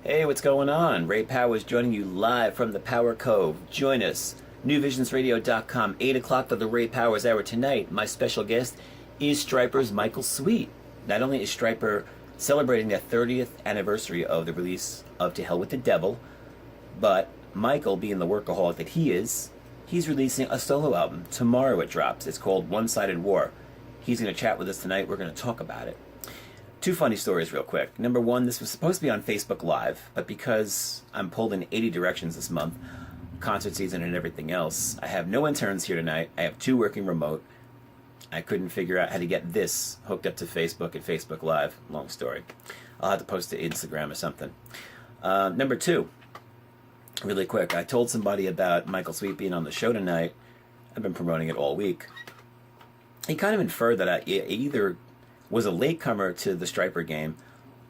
Hey, what's going on? Ray Powers joining you live from the Power Cove. Join us, newvisionsradio.com, 8 o'clock for the Ray Powers Hour tonight. My special guest is Stryper's Michael Sweet. Not only is Stryper celebrating the 30th anniversary of the release of To Hell with the Devil, but Michael, being the workaholic that he is, he's releasing a solo album. Tomorrow it drops. It's called One-Sided War. He's going to chat with us tonight. We're going to talk about it. Two funny stories real quick. Number one, this was supposed to be on Facebook Live, but because I'm pulled in 80 directions this month, concert season and everything else, I have no interns here tonight. I have two working remote. I couldn't figure out how to get this hooked up to Facebook and Facebook Live. Long story. I'll have to post to Instagram or something. Number two, really quick, I told somebody about Michael Sweet being on the show tonight. I've been promoting it all week. He kind of inferred that I either was a latecomer to the Stryper game,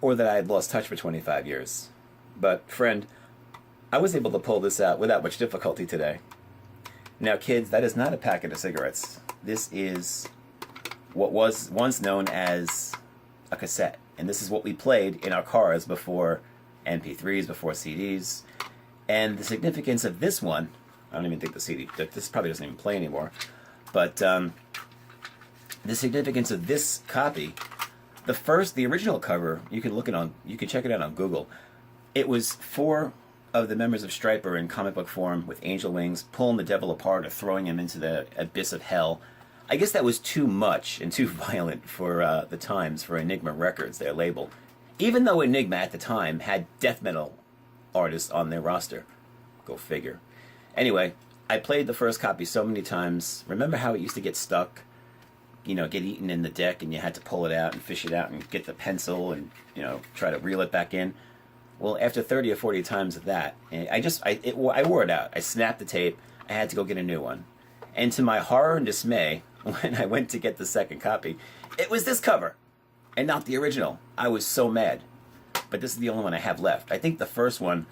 or that I had lost touch for 25 years. But, friend, I was able to pull this out without much difficulty today. Now, kids, that is not a packet of cigarettes. This is what was once known as a cassette. And this is what we played in our cars before MP3s, before CDs. And the significance of this one, I don't even think the CD, this probably doesn't even play anymore, but the significance of this copy, the original cover, you can check it out on Google. It was four of the members of Stryper in comic book form with angel wings pulling the devil apart or throwing him into the abyss of hell. I guess that was too much and too violent for the times, for Enigma Records, their label. Even though Enigma at the time had death metal artists on their roster. Go figure. Anyway, I played the first copy so many times. Remember how it used to get stuck? Get eaten in the deck, and you had to pull it out and fish it out and get the pencil and, try to reel it back in. Well, after 30 or 40 times of that, I wore it out. I snapped the tape. I had to go get a new one. And to my horror and dismay, when I went to get the second copy, it was this cover and not the original. I was so mad. But this is the only one I have left. I think the first one,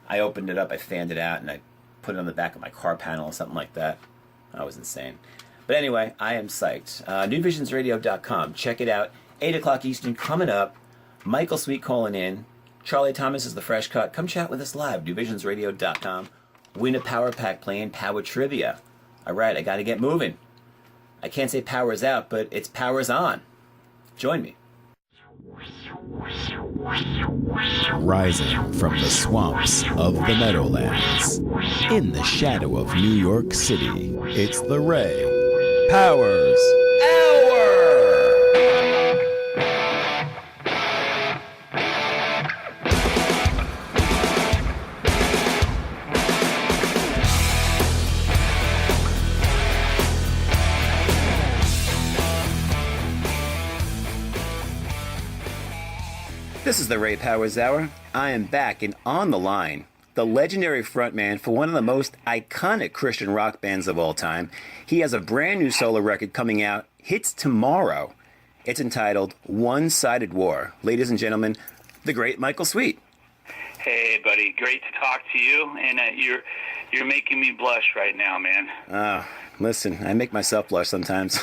I opened it up, I fanned it out, and I put it on the back of my car panel or something like that. I was insane. But anyway, I am psyched. NewVisionsRadio.com. Check it out. 8 o'clock Eastern coming up. Michael Sweet calling in. Charlie Thomas is the fresh cut. Come chat with us live. NewVisionsRadio.com. Win a power pack playing Power Trivia. All right, I got to get moving. I can't say power's out, but it's power's on. Join me. Rising from the swamps of the Meadowlands, in the shadow of New York City, it's the Ray Powers Hour! This is the Ray Powers Hour. I am back and on the line, the legendary frontman for one of the most iconic Christian rock bands of all time. He has a brand new solo record coming out, hits tomorrow. It's entitled One-Sided War. Ladies and gentlemen, the great Michael Sweet. Hey, buddy. Great to talk to you, and you're making me blush right now, man. Oh, listen, I make myself blush sometimes.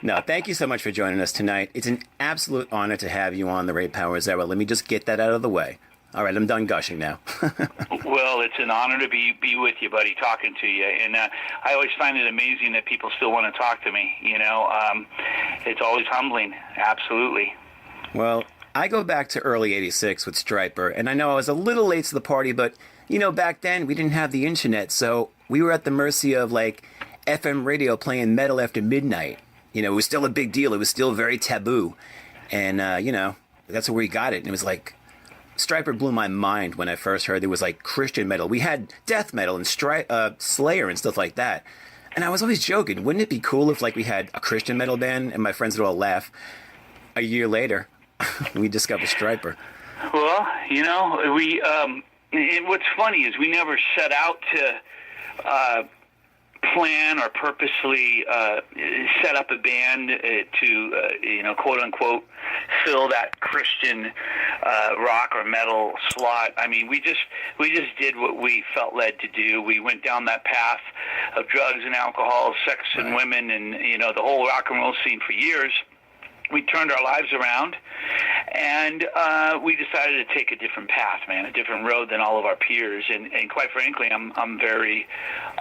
No, thank you so much for joining us tonight. It's an absolute honor to have you on the Ray Powers Hour. Let me just get that out of the way. All right, I'm done gushing now. Well, it's an honor to be with you, buddy, talking to you. And I always find it amazing that people still want to talk to me, It's always humbling, absolutely. Well, I go back to early 86 with Stryper, and I know I was a little late to the party, but, back then we didn't have the internet, so we were at the mercy of, FM radio playing metal after midnight. It was still a big deal. It was still very taboo. And, that's where we got it. And it was Stryper blew my mind when I first heard there was, Christian metal. We had death metal and Slayer and stuff like that. And I was always joking, wouldn't it be cool if, we had a Christian metal band? And my friends would all laugh. A year later, we discovered Stryper. Well, we and what's funny is we never set out to plan or purposely set up a band to, quote unquote, fill that Christian rock or metal slot. I mean, we just did what we felt led to do. We went down that path of drugs and alcohol, sex and women, and the whole rock and roll scene for years. we turned our lives around, and we decided to take a different path, man, a different road than all of our peers. And quite frankly, I'm very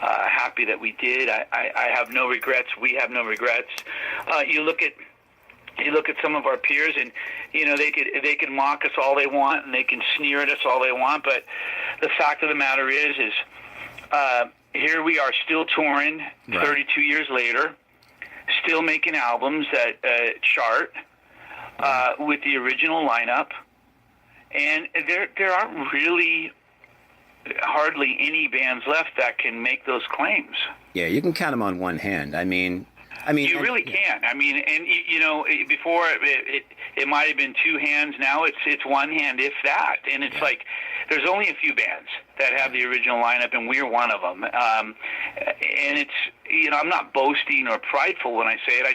happy that we did. I have no regrets. We have no regrets. You look at some of our peers, and they can mock us all they want, and they can sneer at us all they want. But the fact of the matter is here we are, still touring, right, 32 years later, still making albums that chart with the original lineup, and there aren't really hardly any bands left that can make those claims. Yeah, you can count them on one hand. I mean, you really can. I mean, and before it might have been two hands. Now it's one hand, if that. And it's like there's only a few bands that have the original lineup, and we're one of them. And it's I'm not boasting or prideful when I say it.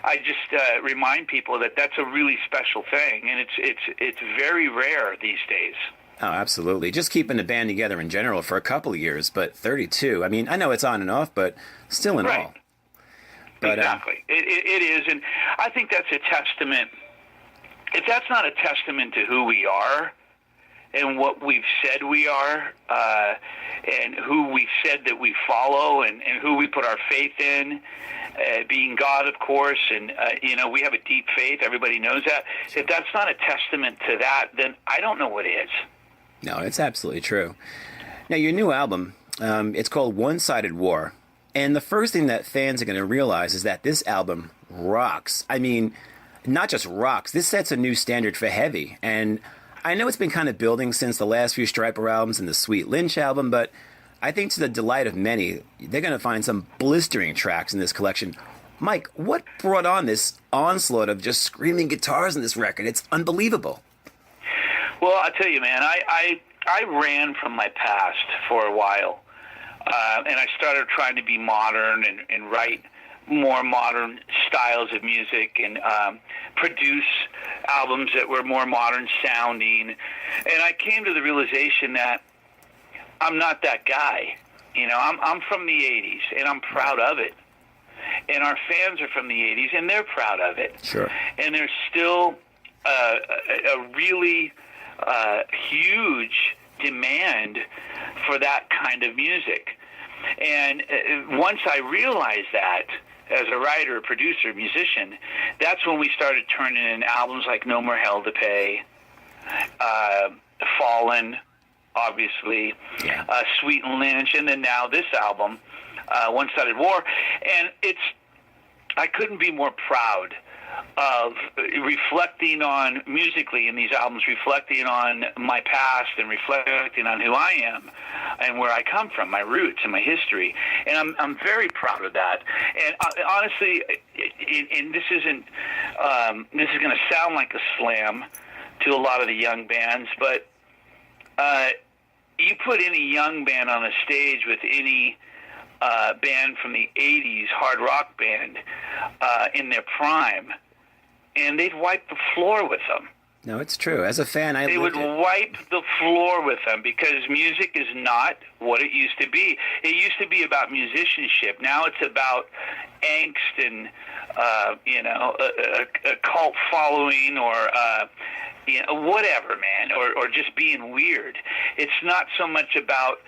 I just remind people that that's a really special thing, and it's very rare these days. Oh, absolutely. Just keeping the band together in general for a couple of years, but 32. I mean, I know it's on and off, but still in all. But, exactly. It is, and I think that's a testament. If that's not a testament to who we are and what we've said we are, and who we've said that we follow, and who we put our faith in, being God, of course, and we have a deep faith. Everybody knows that. If that's not a testament to that, then I don't know what is. No, it's absolutely true. Now, your new album, it's called One-Sided War. And the first thing that fans are going to realize is that this album rocks. I mean, not just rocks. This sets a new standard for heavy. And I know it's been kind of building since the last few Stryper albums and the Sweet Lynch album, but I think to the delight of many, they're going to find some blistering tracks in this collection. Mike, what brought on this onslaught of just screaming guitars in this record? It's unbelievable. Well, I'll tell you, man, I ran from my past for a while. And I started trying to be modern and write more modern styles of music and produce albums that were more modern sounding. And I came to the realization that I'm not that guy. I'm from the 80s, and I'm proud of it. And our fans are from the 80s, and they're proud of it. Sure. And there's still a really huge demand for that kind of music. And once I realized that, as a writer, producer, musician, that's when we started turning in albums like No More Hell to Pay, Fallen, obviously, Sweet and Lynch, and then now this album, One-Sided War. And I couldn't be more proud of reflecting on, musically in these albums, reflecting on my past and reflecting on who I am and where I come from, my roots and my history. And I'm very proud of that. And honestly, and this is going to sound like a slam to a lot of the young bands, but you put any young band on a stage with any band from the 80s, hard rock band, in their prime, and they'd wipe the floor with them. No, it's true. As a fan, they would wipe the floor with them, because music is not what it used to be. It used to be about musicianship. Now it's about angst and a cult following, or whatever, man, or just being weird. It's not so much about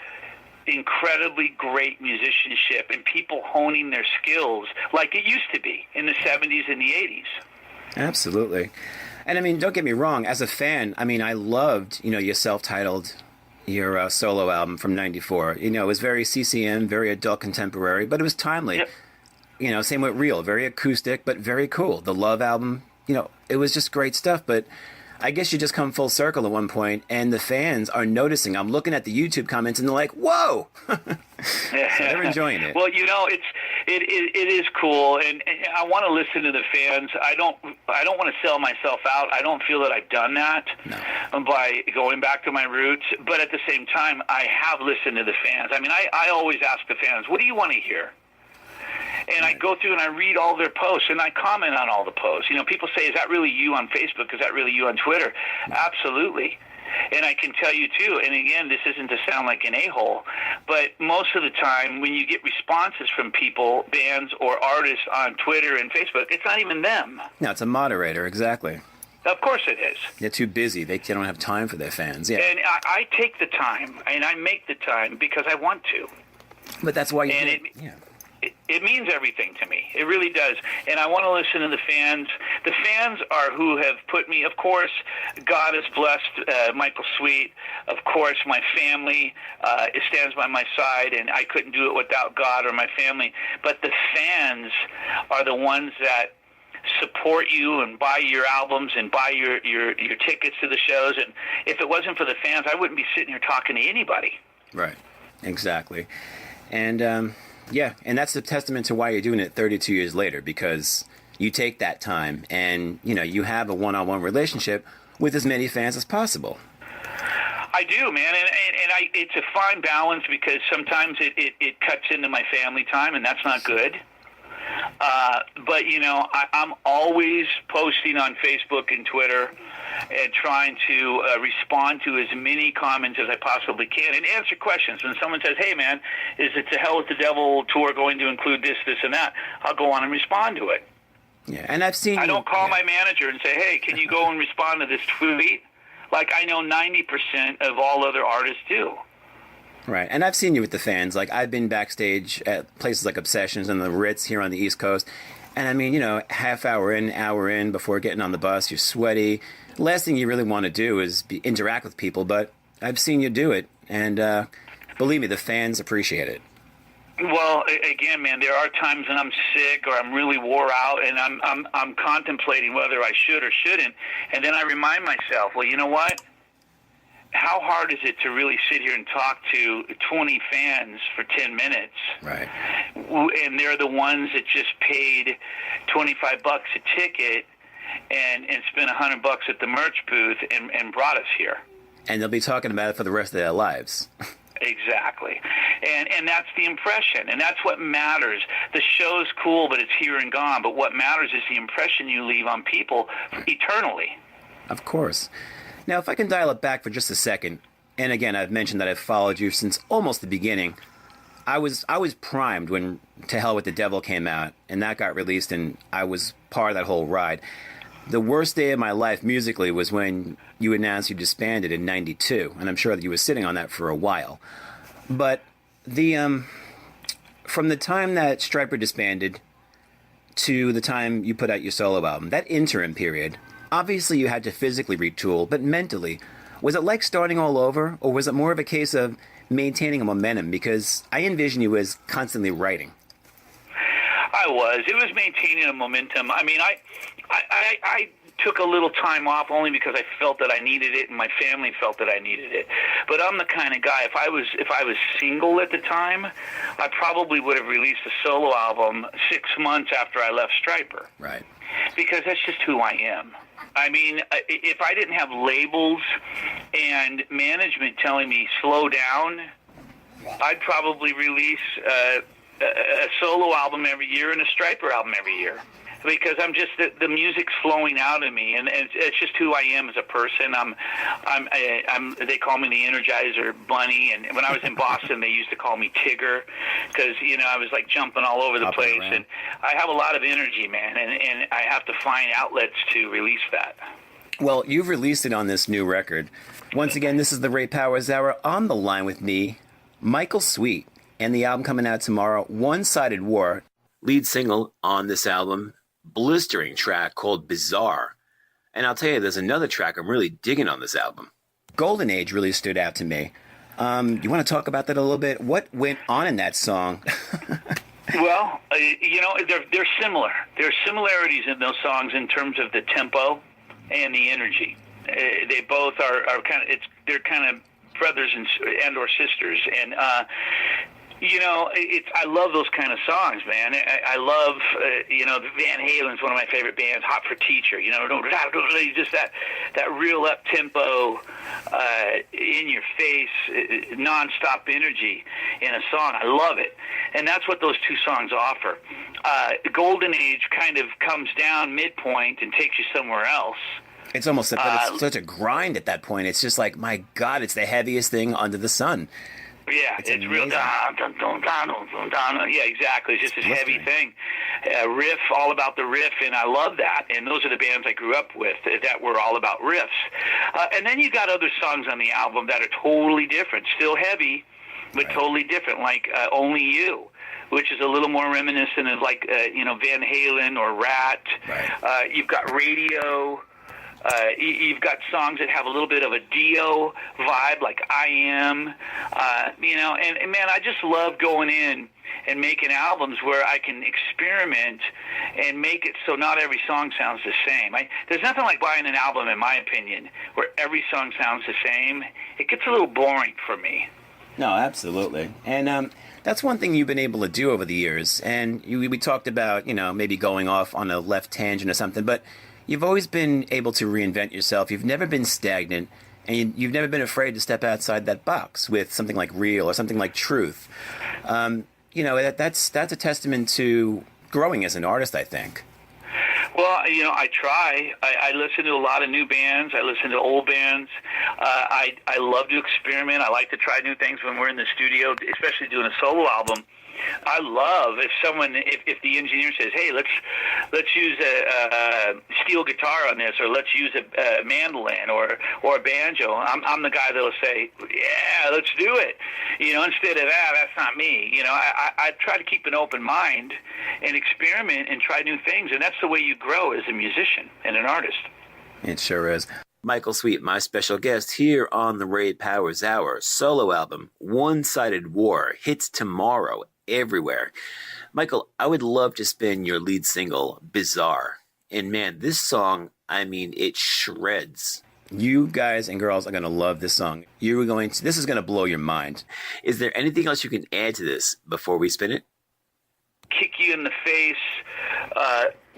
incredibly great musicianship and people honing their skills like it used to be in the 70s and the 80s. Absolutely. And I mean, don't get me wrong, as a fan, I mean, I loved, your self-titled, your solo album from 94. It was very CCM, very adult contemporary, but it was timely. Yep. Same with Real, very acoustic, but very cool. The Love album, it was just great stuff, but I guess you just come full circle at one point, and the fans are noticing. I'm looking at the YouTube comments, and they're like, "Whoa!" So they're enjoying it. Well, it is cool, and I want to listen to the fans. I don't want to sell myself out. I don't feel that I've done that by going back to my roots. But at the same time, I have listened to the fans. I mean, I always ask the fans, "What do you want to hear?" And I go through and I read all their posts, and I comment on all the posts. People say, "Is that really you on Facebook? Is that really you on Twitter?" Absolutely. And I can tell you, too, and again, this isn't to sound like an a-hole, but most of the time when you get responses from people, bands or artists on Twitter and Facebook, it's not even them. No, it's a moderator, exactly. Of course it is. They're too busy. They don't have time for their fans. Yeah. And I take the time, and I make the time because I want to. But that's why you and do it. It means everything to me. It really does. And I want to listen to the fans. The fans are who have put me, of course, God has blessed Michael Sweet. Of course, my family stands by my side, and I couldn't do it without God or my family. But the fans are the ones that support you and buy your albums and buy your tickets to the shows. And if it wasn't for the fans, I wouldn't be sitting here talking to anybody. Right. Exactly. And, yeah, and that's a testament to why you're doing it 32 years later, because you take that time and, you know, you have a one-on-one relationship with as many fans as possible. I do, man, and it's a fine balance because sometimes it cuts into my family time, and that's not good. But, you know, I'm always posting on Facebook and Twitter and trying to respond to as many comments as I possibly can and answer questions. When someone says, hey, man, is it the Hell with the Devil tour going to include this, this, and that? I'll go on and respond to it. Yeah, and I've seen... I don't call my manager and say, hey, can you go and respond to this tweet? Like I know 90% of all other artists do. Right, and I've seen you with the fans. Like, I've been backstage at places like Obsessions and the Ritz here on the East Coast. And, I mean, you know, half hour in, before getting on the bus, you're sweaty. Last thing you really want to do is interact with people, but I've seen you do it. And believe me, the fans appreciate it. Well, again, man, there are times when I'm sick or I'm really wore out, and I'm contemplating whether I should or shouldn't. And then I remind myself, well, you know what? How hard is it to really sit here and talk to 20 fans for 10 minutes? Right. And they're the ones that just paid $25 a ticket and spent $100 at the merch booth and brought us here. And they'll be talking about it for the rest of their lives. Exactly. And that's the impression, and that's what matters. The show's cool, but it's here and gone. But what matters is the impression you leave on people eternally. Of course. Now, if I can dial it back for just a second, and again, I've mentioned that I've followed you since almost the beginning. I was primed when To Hell with the Devil came out, and that got released, and I was part of that whole ride. The worst day of my life musically was when you announced you disbanded in '92, and I'm sure that you were sitting on that for a while. But the from the time that Stryper disbanded to the time you put out your solo album, that interim period, obviously you had to physically retool, but mentally, was it like starting all over, or was it more of a case of maintaining a momentum? Because I envision you as constantly writing. I was. It was maintaining a momentum. I mean, I took a little time off only because I felt that I needed it, and my family felt that I needed it. But I'm the kind of guy. If I was single at the time, I probably would have released a solo album 6 months after I left Stryper. Right. Because that's just who I am. I mean, if I didn't have labels and management telling me slow down, I'd probably release a solo album every year and a Stryper album every year, because I'm just the music's flowing out of me, and it's just who I am as a person. I'm they call me the Energizer Bunny, and when I was in Boston, they used to call me Tigger, because I was like jumping all over the place, and I have a lot of energy, man, and I have to find outlets to release that. Well, you've released it on this new record. Once again, this is the Ray Powers Hour. On the line with me, Michael Sweet, and the album coming out tomorrow, One-Sided War. Lead single on this album, blistering track called Bizarre. And I'll tell you, there's another track I'm really digging on this album. Golden Age really stood out to me. You want to talk about that a little bit? What went on in that song? Well, they're similar. There are similarities in those songs in terms of the tempo and the energy. They both are they're kind of brothers and or sisters, and I love those kind of songs, man. I love Van Halen's one of my favorite bands. Hot for Teacher, just that real up tempo, in your face, nonstop energy in a song. I love it, and that's what those two songs offer. Golden Age kind of comes down midpoint and takes you somewhere else. It's almost it's such a grind at that point. It's just like, my God, it's the heaviest thing under the sun. Yeah, it's real. Yeah, exactly. It's just this heavy thing. Riff, all about the riff, and I love that. And those are the bands I grew up with that were all about riffs. And then you got other songs on the album that are totally different, still heavy, but totally different, like Only You, which is a little more reminiscent of like Van Halen or Rat. Right. You've got Radio. You've got songs that have a little bit of a Dio vibe, like I Am, and man, I just love going in and making albums where I can experiment and make it so not every song sounds the same. There's nothing like buying an album, in my opinion, where every song sounds the same. It gets a little boring for me. No, absolutely. And that's one thing you've been able to do over the years. And we talked about, maybe going off on a left tangent or something, but you've always been able to reinvent yourself. You've never been stagnant, and you've never been afraid to step outside that box with something like Real or something like Truth. That's a testament to growing as an artist, I think. Well, I try. I listen to a lot of new bands. I listen to old bands. I love to experiment. I like to try new things when we're in the studio, especially doing a solo album. I love if the engineer says, "Hey, let's use a steel guitar on this, or let's use a mandolin or a banjo." I'm the guy that'll say, "Yeah, let's do it." Instead of that's not me. I try to keep an open mind and experiment and try new things, and that's the way you grow as a musician and an artist. It sure is. Michael Sweet, my special guest here on the Ray Powers Hour. Solo album, One-Sided War, hits tomorrow everywhere. Michael, I would love to spin your lead single, Bizarre. And man, this song, it shreds. You guys and girls are going to love this song. This is going to blow your mind. Is there anything else you can add to this before we spin it? Kick you in the face,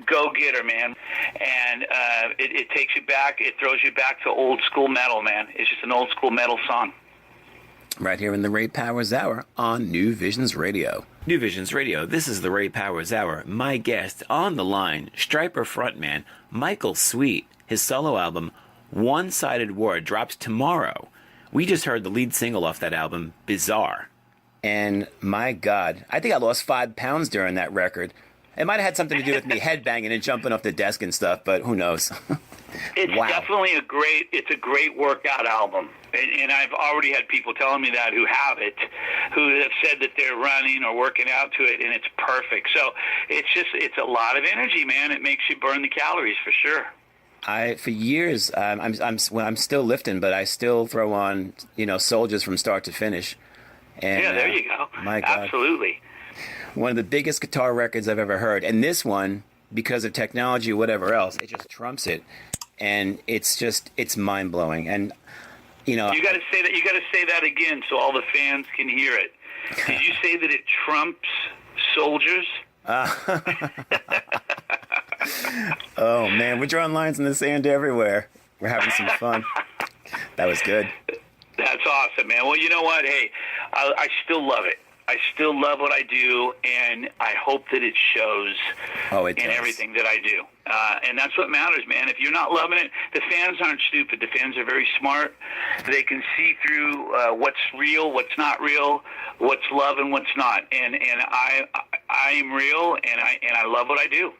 go getter, man. And it takes you back, it throws you back to old school metal, man. It's just an old school metal song. Right here in the Ray Powers Hour on New Visions Radio. New Visions Radio, this is the Ray Powers Hour. My guest on the line, Stryper frontman Michael Sweet. His solo album, One-Sided War, drops tomorrow. We just heard the lead single off that album, Bizarre. And my God, I think I lost 5 pounds during that record. It might have had something to do with me headbanging and jumping off the desk and stuff, but who knows? It's definitely a great workout album. And I've already had people telling me that who have it, who have said that they're running or working out to it, and it's perfect. So it's a lot of energy, man. It makes you burn the calories for sure. For years, I'm still lifting, but I still throw on, Soldiers from start to finish. And, yeah, there you go. My God. Absolutely. One of the biggest guitar records I've ever heard. And this one, because of technology or whatever else, it just trumps it. And it's mind blowing. And you got to say that. You got to say that again so all the fans can hear it. Did you say that it trumps Soldiers? Oh man, we're drawing lines in the sand everywhere. We're having some fun. That was good. That's awesome, man. Well, you know what? Hey, I still love it. I still love what I do, and I hope that it shows in everything that I do. And that's what matters, man. If you're not loving it, the fans aren't stupid. The fans are very smart. They can see through what's real, what's not real, what's love and what's not. And I am real, and I love what I do.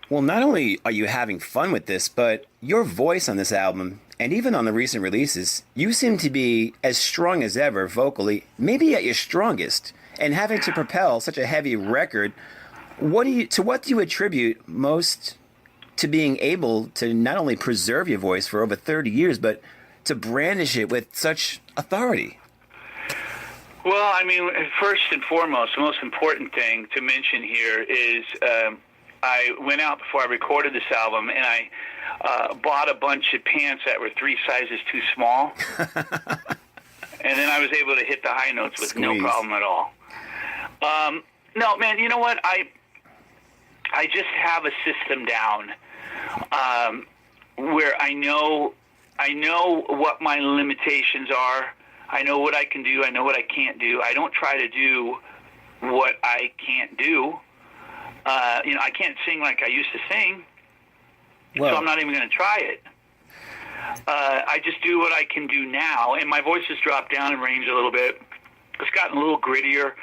Well, not only are you having fun with this, but your voice on this album, and even on the recent releases, you seem to be as strong as ever vocally, maybe at your strongest. And having to propel such a heavy record, what do you attribute most to being able to not only preserve your voice for over 30 years, but to brandish it with such authority? Well, first and foremost, the most important thing to mention here is I went out before I recorded this album, and I bought a bunch of pants that were 3 sizes too small. And then I was able to hit the high notes with no problem at all. No, man, you know what? I just have a system down where I know what my limitations are. I know what I can do. I know what I can't do. I don't try to do what I can't do. I can't sing like I used to sing, so I'm not even going to try it. I just do what I can do now, and my voice has dropped down in range a little bit. It's gotten a little grittier,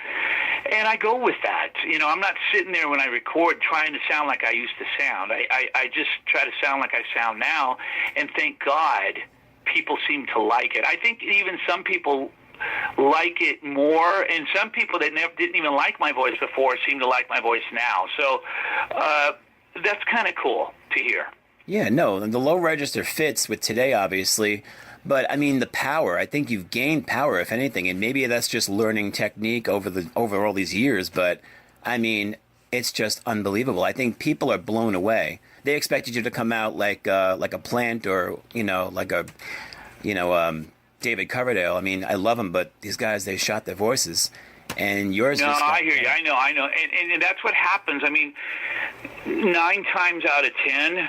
and I go with that. I'm not sitting there when I record trying to sound like I used to sound. I just try to sound like I sound now, and thank God people seem to like it. I think even some people like it more, and some people that didn't even like my voice before seem to like my voice now. So that's kind of cool to hear. Yeah, no, the low register fits with today, obviously. But, I mean, the power, I think you've gained power, if anything, and maybe that's just learning technique over all these years. But, I mean, it's just unbelievable. I think people are blown away. They expected you to come out like a Plant or, David Coverdale. I mean, I love them, but these guys, they shot their voices. And yours. No, I hear you. I know. And that's what happens. I mean, 9 times out of 10,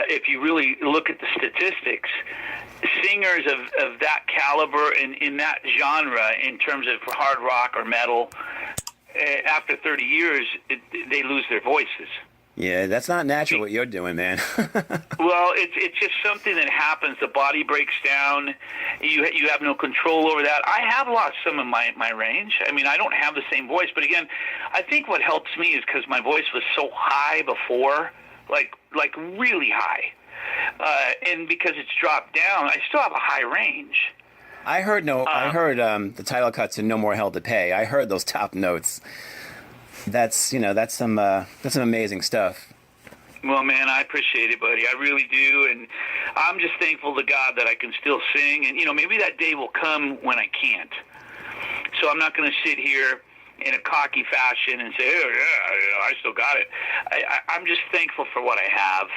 if you really look at the statistics, singers of that caliber in that genre, in terms of hard rock or metal, after 30 years, they lose their voices. Yeah, that's not natural what you're doing, man. Well, it's just something that happens. The body breaks down. You have no control over that. I have lost some of my range. I mean, I don't have the same voice. But again, I think what helps me is because my voice was so high before, like really high. And because it's dropped down, I still have a high range. I heard the title cut to No More Hell to Pay. I heard those top notes. That's some amazing stuff. Well, man, I appreciate it, buddy. I really do, and I'm just thankful to God that I can still sing. And maybe that day will come when I can't. So I'm not going to sit here in a cocky fashion and say, "Oh yeah, I still got it." I'm just thankful for what I have,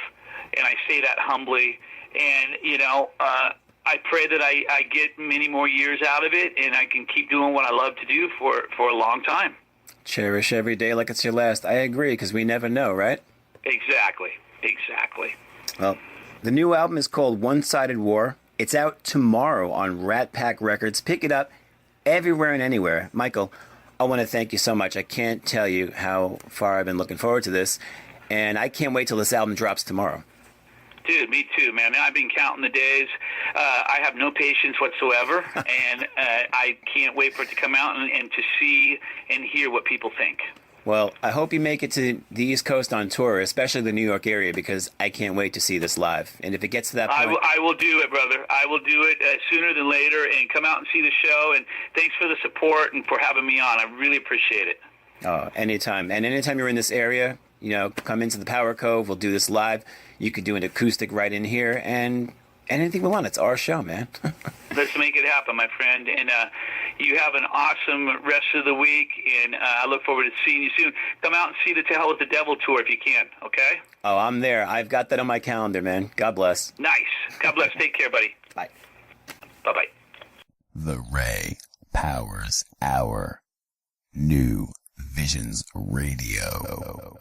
and I say that humbly. And I pray that I get many more years out of it, and I can keep doing what I love to do for a long time. Cherish every day like it's your last. I agree, because we never know, right? Exactly. Well, the new album is called One-Sided War. It's out tomorrow on Rat Pack Records. Pick it up everywhere and anywhere. Michael, I want to thank you so much. I can't tell you how far I've been looking forward to this, and I can't wait till this album drops tomorrow. Dude, me too, man. I've been counting the days. I have no patience whatsoever, and I can't wait for it to come out and to see and hear what people think. Well, I hope you make it to the East Coast on tour, especially the New York area, because I can't wait to see this live. And if it gets to that point... I will do it, brother. I will do it sooner than later, and come out and see the show. And thanks for the support and for having me on. I really appreciate it. Oh, anytime. And anytime you're in this area, come into the Power Cove. We'll do this live. You could do an acoustic right in here, and anything we want. It's our show, man. Let's make it happen, my friend. And you have an awesome rest of the week, and I look forward to seeing you soon. Come out and see the To Hell with the Devil tour if you can, okay? Oh, I'm there. I've got that on my calendar, man. God bless. Nice. God bless. Take care, buddy. Bye. Bye-bye. The Ray Powers Hour. New Visions Radio.